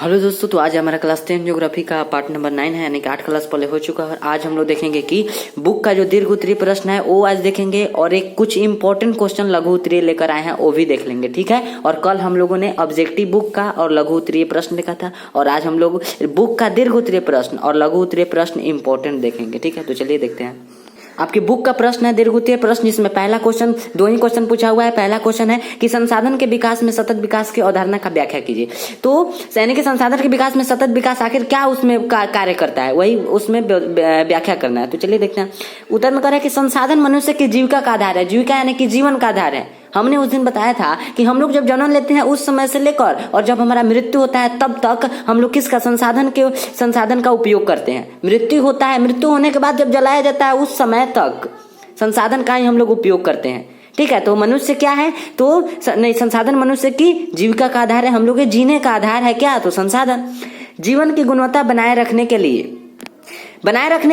Hello दोस्तों, तो आज हमारा क्लास 10 ज्योग्राफी का पार्ट नंबर 9 है, यानी कि 8 क्लास पहले हो चुका है। आज हम लोग देखेंगे कि बुक का जो दीर्घ उत्तरीय प्रश्न है वो आज देखेंगे, और एक कुछ इंपॉर्टेंट क्वेश्चन लघु उत्तरीय लेकर आए हैं वो भी देख लेंगे, ठीक है। और कल हम लोगों ने ऑब्जेक्टिव बुक का और लघु उत्तरीय प्रश्न देखा था, और आज हम लोग बुक का दीर्घ उत्तरीय प्रश्न और लघु उत्तरीय प्रश्न इंपॉर्टेंट देखेंगे, ठीक है। तो चलिए देखते हैं। आपकी बुक का प्रश्न है दीर्घ उत्तरीय प्रश्न, जिसमें पहला क्वेश्चन, दो ही क्वेश्चन पूछा हुआ है। पहला क्वेश्चन है कि संसाधन के विकास में सतत विकास की अवधारणा का व्याख्या कीजिए। तो यानी कि संसाधन के विकास में सतत विकास आखिर क्या उसमें कार्य करता है, वही उसमें व्याख्या करना है। तो चलिए देखते हैं। उत्तर में कह रहा है कि संसाधन मनुष्य की जीविका का आधार है। जीविका यानी कि जीवन का आधार है। हमने उस दिन बताया था कि हम लोग जब जन्म लेते हैं उस समय से लेकर और जब हमारा मृत्यु होता है तब तक हम लोग किसका संसाधन का उपयोग करते हैं। मृत्यु होता है, मृत्यु होने के बाद जब जलाया जाता है उस समय तक संसाधन का ही हम लोग उपयोग करते हैं, ठीक है। तो मनुष्य क्या है, तो नहीं, संसाधन मनुष्य की जीविका का आधार है, हम लोग के जीने का आधार है क्या, तो संसाधन। जीवन की गुणवत्ता बनाए रखने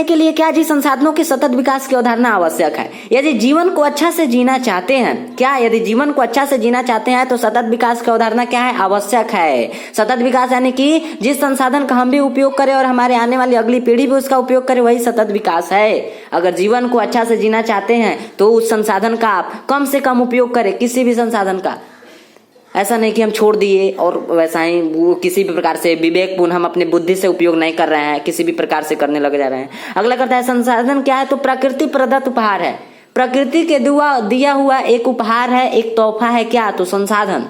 के लिए क्या जी, संसाधनों के सतत विकास की अवधारणा आवश्यक है। यदि जीवन को अच्छा से जीना चाहते हैं, क्या यदि जीवन को अच्छा से जीना चाहते हैं तो सतत विकास की अवधारणा क्या है, आवश्यक है। सतत विकास यानी कि जिस संसाधन का हम भी उपयोग करें और हमारे आने वाली अगली पीढ़ी भी उसका उपयोग करे, वही सतत विकास है। अगर जीवन को अच्छा से जीना चाहते हैं तो उस संसाधन का आप कम से कम उपयोग करें, किसी भी संसाधन का। ऐसा नहीं कि हम छोड़ दिए और वैसा ही वो किसी भी प्रकार से विवेकपूर्ण हम अपने बुद्धि से उपयोग नहीं कर रहे हैं, किसी भी प्रकार से करने लग जा रहे हैं। अगला करता है संसाधन क्या है, तो प्रकृति प्रदत्त उपहार है। प्रकृति के दिया हुआ एक उपहार है, एक तोहफा है क्या, तो संसाधन।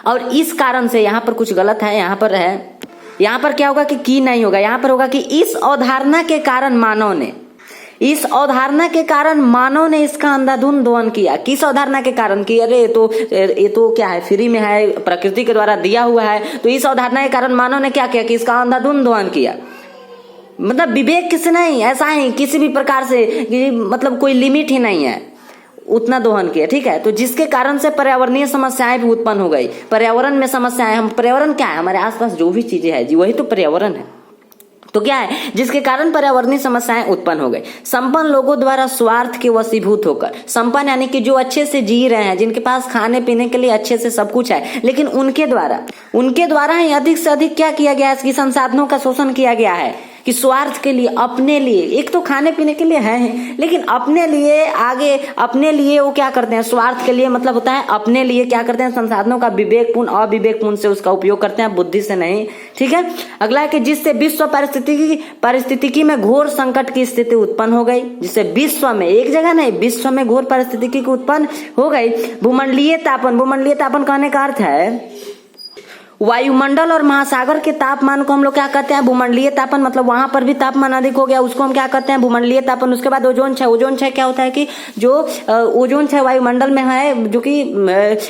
और इस कारण से यहाँ पर कुछ गलत है, यहाँ पर क्या होगा कि नहीं होगा, यहाँ पर होगा कि इस अवधारणा के कारण मानव ने इसका अंधाधुंध दोहन किया। किस अवधारणा के कारण की, अरे ये तो क्या है, फ्री में है, प्रकृति के द्वारा दिया हुआ है, तो इस अवधारणा के कारण मानव ने क्या किया कि इसका अंधाधुंध दोहन किया। मतलब विवेक किसी नहीं, ऐसा ही किसी भी प्रकार से मतलब कोई लिमिट ही नहीं है, उतना दोहन किया, ठीक है। तो जिसके कारण से पर्यावरणीय समस्याएं भी उत्पन्न हो गई। पर्यावरण में समस्याएं, हम पर्यावरण क्या है, हमारे आसपास जो भी चीजें है जी वही तो पर्यावरण है। तो क्या है, जिसके कारण पर्यावरणीय समस्याएं उत्पन्न हो गई। संपन्न लोगों द्वारा स्वार्थ के वशीभूत होकर, संपन्न यानी कि जो अच्छे से जी रहे हैं, जिनके पास खाने पीने के लिए अच्छे से सब कुछ है, लेकिन उनके द्वारा ही अधिक से अधिक क्या किया गया है कि संसाधनों का शोषण किया गया है, कि स्वार्थ के लिए, अपने लिए, एक तो खाने पीने के लिए है, लेकिन अपने लिए वो क्या करते हैं, स्वार्थ के लिए, मतलब होता है अपने लिए क्या करते हैं, संसाधनों का विवेकपूर्ण अविवेकपूर्ण से उसका उपयोग करते हैं, बुद्धि से नहीं, ठीक है। अगला है कि जिससे विश्व पारिस्थितिकी में घोर संकट की स्थिति उत्पन्न हो गई। जिससे विश्व में, एक जगह नहीं, विश्व में घोर पारिस्थितिकी की उत्पन्न हो गई। भूमंडलीय तापन कहने का अर्थ है वायुमंडल और महासागर के तापमान को हम लोग क्या कहते हैं, भूमंडलीय तापन। मतलब वहां पर भी तापमान अधिक हो गया, उसको हम क्या कहते हैं, भूमंडलीय तापन। उसके बाद ओजोन क्षय क्या होता है कि जो ओजोन क्षय वायुमंडल में है, जो कि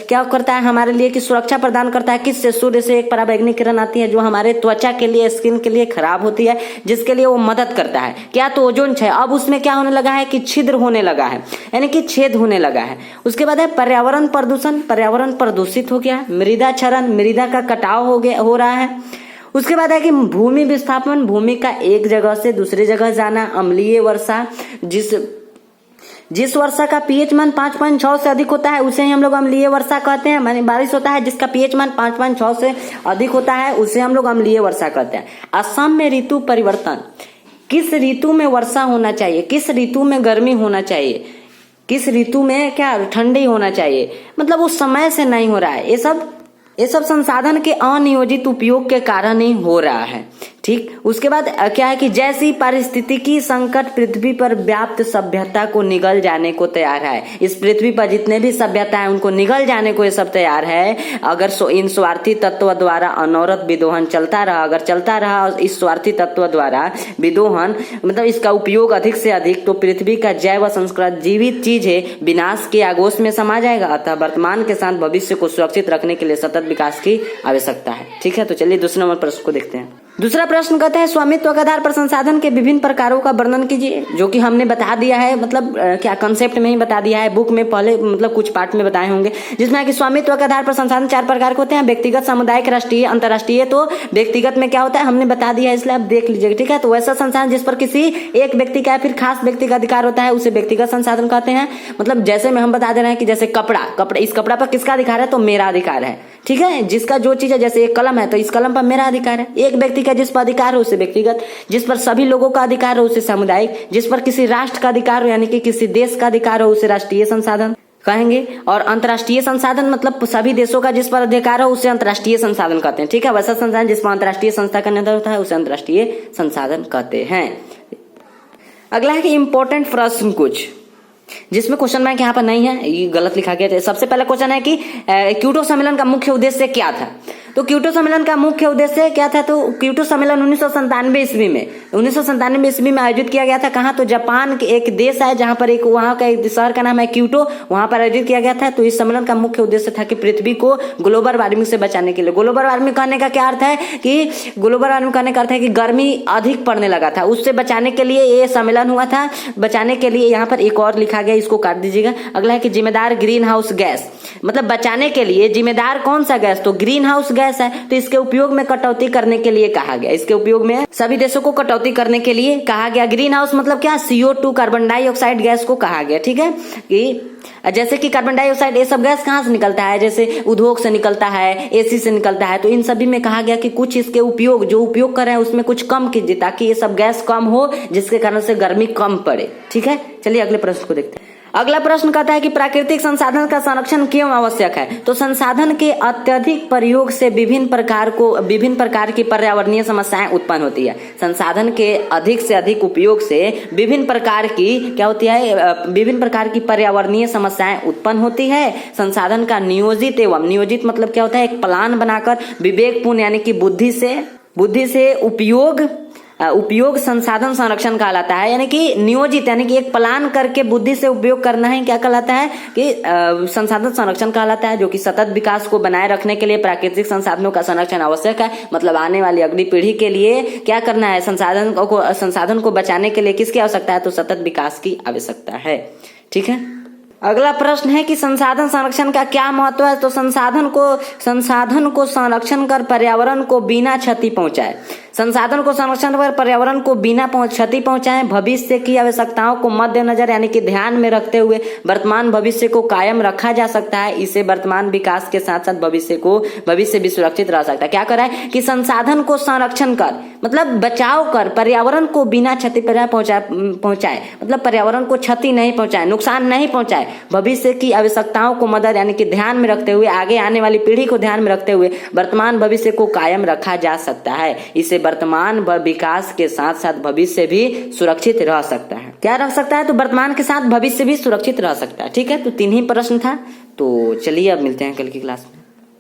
क्या करता है, हमारे लिए की सुरक्षा प्रदान करता है। किससे, सूर्य से एक पराबैंगनी किरण आती है जो हमारे त्वचा के लिए, स्किन के लिए खराब होती है, जिसके लिए वो मदद करता है क्या, तो ओजोन क्षय। अब उसमें क्या होने लगा है कि छिद्र होने लगा है, यानी कि छेद होने लगा है। उसके बाद है पर्यावरण प्रदूषण, पर्यावरण प्रदूषित हो गया। मृदा क्षरण, मृदा का कटाव हो रहा है। उसके बाद है कि भूमि विस्थापन, भूमि का एक जगह से दूसरे जगह जाना। अम्लीय वर्षा, जिस वर्षा का पीएच मान 5.6 से अधिक होता है उसे ही हम लोग अम्लीय वर्षा कहते हैं। माने बारिश होता है जिसका पीएच मान 5.6 से अधिक होता है उसे हम लोग अम्लीय वर्षा कहते हैं। असम में ऋतु परिवर्तन, किस ऋतु में वर्षा होना चाहिए, किस ऋतु में गर्मी होना चाहिए, किस ऋतु में क्या ठंडी होना चाहिए, मतलब उस समय से नहीं हो रहा है। ये सब संसाधन के अनियोजित उपयोग के कारण ही हो रहा है, ठीक। उसके बाद क्या है कि जैसी पारिस्थितिकी संकट पृथ्वी पर व्याप्त सभ्यता को निगल जाने को तैयार है। इस पृथ्वी पर जितने भी सभ्यता है उनको निगल जाने को ये सब तैयार है, अगर इन स्वार्थी तत्व द्वारा अनवरत विदोहन चलता रहा। अगर चलता रहा इस स्वार्थी तत्व द्वारा विदोहन, मतलब इसका उपयोग अधिक से अधिक, तो पृथ्वी का जैव संस्कृत जीवित चीज है विनाश के आगोश में समा जाएगा। अतः वर्तमान के साथ भविष्य को सुरक्षित रखने के लिए सतत विकास की आवश्यकता है, ठीक है। तो चलिए दूसरे नंबर प्रश्न को देखते हैं। दूसरा प्रश्न कहता है स्वामित्व के आधार पर संसाधन के विभिन्न प्रकारों का वर्णन कीजिए, जो कि हमने बता दिया है, मतलब क्या कंसेप्ट में ही बता दिया है, बुक में पहले मतलब कुछ पार्ट में बताए होंगे, जिसमें कि स्वामित्व के आधार पर संसाधन 4 प्रकार के होते हैं, व्यक्तिगत, सामुदायिक, राष्ट्रीय, अंतर्राष्ट्रीय। तो व्यक्तिगत में क्या होता है हमने बता दिया है, इसलिए आप देख लीजिएगा, ठीक है। तो वैसा संसाधन जिस पर किसी एक व्यक्ति का या फिर खास व्यक्ति का अधिकार होता है उसे व्यक्तिगत संसाधन कहते हैं। मतलब जैसे में हम बता दे रहे हैं कि जैसे कपड़ा, इस कपड़ा पर किसका अधिकार है, तो मेरा अधिकार है, ठीक है, जिसका जो चीज है, जैसे एक कलम है तो इस कलम पर मेरा अधिकार है, एक व्यक्ति का जिस पर अधिकार हो उसे व्यक्तिगत, जिस पर सभी लोगों का अधिकार हो उसे सामुदायिक, जिस पर किसी राष्ट्र का अधिकार हो यानी कि किसी देश का अधिकार हो उसे राष्ट्रीय संसाधन कहेंगे। और अंतर्राष्ट्रीय संसाधन मतलब सभी देशों का जिस पर अधिकार हो उसे अंतर्राष्ट्रीय संसाधन कहते हैं। ठीक है, वैसा संसाधन जिस पर अंतर्राष्ट्रीय संस्था का नियंत्रण होता है उसे अंतर्राष्ट्रीय संसाधन कहते हैं। अगला है कि इंपॉर्टेंट प्रश्न कुछ, जिसमें क्वेश्चन बैंक यहाँ पर नहीं है, ये गलत लिखा गया है। सबसे पहला क्वेश्चन है कि क्योटो सम्मेलन का मुख्य उद्देश्य क्या था। तो क्योटो सम्मेलन का मुख्य उद्देश्य क्या था, तो क्योटो सम्मेलन 1997 ईस्वी में आयोजित किया गया था। कहाँ, तो जापान के एक देश है जहां पर एक वहां का एक शहर का नाम है क्योटो, वहां पर आयोजित किया गया था। तो इस सम्मेलन का मुख्य उद्देश्य था कि पृथ्वी को ग्लोबल वार्मिंग से बचाने के लिए। ग्लोबल वार्मिंग कहने का क्या अर्थ है कि ग्लोबल वार्मिंग कहने का अर्थ है कि गर्मी अधिक पड़ने लगा था, उससे बचाने के लिए ये सम्मेलन हुआ था। बचाने के लिए यहाँ पर एक और लिखा गया, इसको काट दीजिएगा। अगला है कि जिम्मेदार ग्रीन हाउस गैस, मतलब बचाने के लिए जिम्मेदार कौन सा गैस, तो ग्रीन हाउस गैस है। तो इसके उपयोग में कटौती करने के लिए कहा गया, इसके उपयोग में सभी देशों को कटौती करने के लिए कहा गया। ग्रीन हाउस मतलब क्या, CO2 कार्बन डाइऑक्साइड गैस को कहा गया। ठीक है, कि जैसे कि कार्बन डाइऑक्साइड ये सब गैस कहाँ से निकलता है, जैसे उद्योग से निकलता है, AC से निकलता है। तो इन सभी में कहा गया कि कुछ इसके उपयोग जो उपयोग कर रहे हैं उसमें कुछ कम कीजिए ताकि ये सब गैस कम हो, जिसके कारण से गर्मी कम पड़े। ठीक है, चलिए अगले प्रश्न को देखते हैं। अगला प्रश्न कहता है कि प्राकृतिक संसाधन का संरक्षण क्यों आवश्यक है। तो संसाधन के अत्यधिक प्रयोग से विभिन्न प्रकार की पर्यावरणीय समस्याएं उत्पन्न होती है। संसाधन के अधिक से अधिक उपयोग से विभिन्न प्रकार की क्या होती है, विभिन्न प्रकार की पर्यावरणीय समस्याएं उत्पन्न होती है। संसाधन का नियोजित मतलब क्या होता है, एक प्लान बनाकर विवेकपूर्ण यानी कि बुद्धि से उपयोग संसाधन संरक्षण कहलाता है। यानी कि नियोजित यानी कि एक प्लान करके बुद्धि से उपयोग करना है, क्या कहलाता है कि संसाधन संरक्षण कहलाता है। जो कि सतत विकास को बनाए रखने के लिए प्राकृतिक संसाधनों का संरक्षण आवश्यक है। मतलब आने वाली अगली पीढ़ी के लिए क्या करना है, संसाधन को बचाने के लिए किसकी आवश्यकता है, तो सतत विकास की आवश्यकता है। ठीक है, अगला प्रश्न है कि संसाधन संरक्षण का क्या महत्व है। तो संसाधन को संरक्षण कर पर्यावरण को बिना क्षति पहुंचाए, संसाधन को संरक्षण कर पर्यावरण को बिना क्षति पहुंचाए, भविष्य की आवश्यकताओं को मद्देनजर यानी कि ध्यान में रखते हुए वर्तमान भविष्य को कायम रखा जा सकता है। इसे वर्तमान विकास के साथ साथ भविष्य भी सुरक्षित रह सकता है। क्या कर रहा है कि संसाधन को संरक्षण कर मतलब बचाव कर पर्यावरण को बिना क्षति पहुंचाए, मतलब पर्यावरण को क्षति नहीं पहुंचाए, नुकसान नहीं पहुंचाए, भविष्य की आवश्यकताओं को मदद यानी कि ध्यान में रखते हुए, आगे आने वाली पीढ़ी को ध्यान में रखते हुए वर्तमान भविष्य को कायम रखा जा सकता है। इसे वर्तमान विकास के साथ साथ भविष्य भी सुरक्षित रह सकता है। क्या रह सकता है, तो वर्तमान के साथ भविष्य भी सुरक्षित रह सकता है। ठीक है, तो 3 ही प्रश्न था। तो चलिए अब मिलते हैं कल की क्लास में।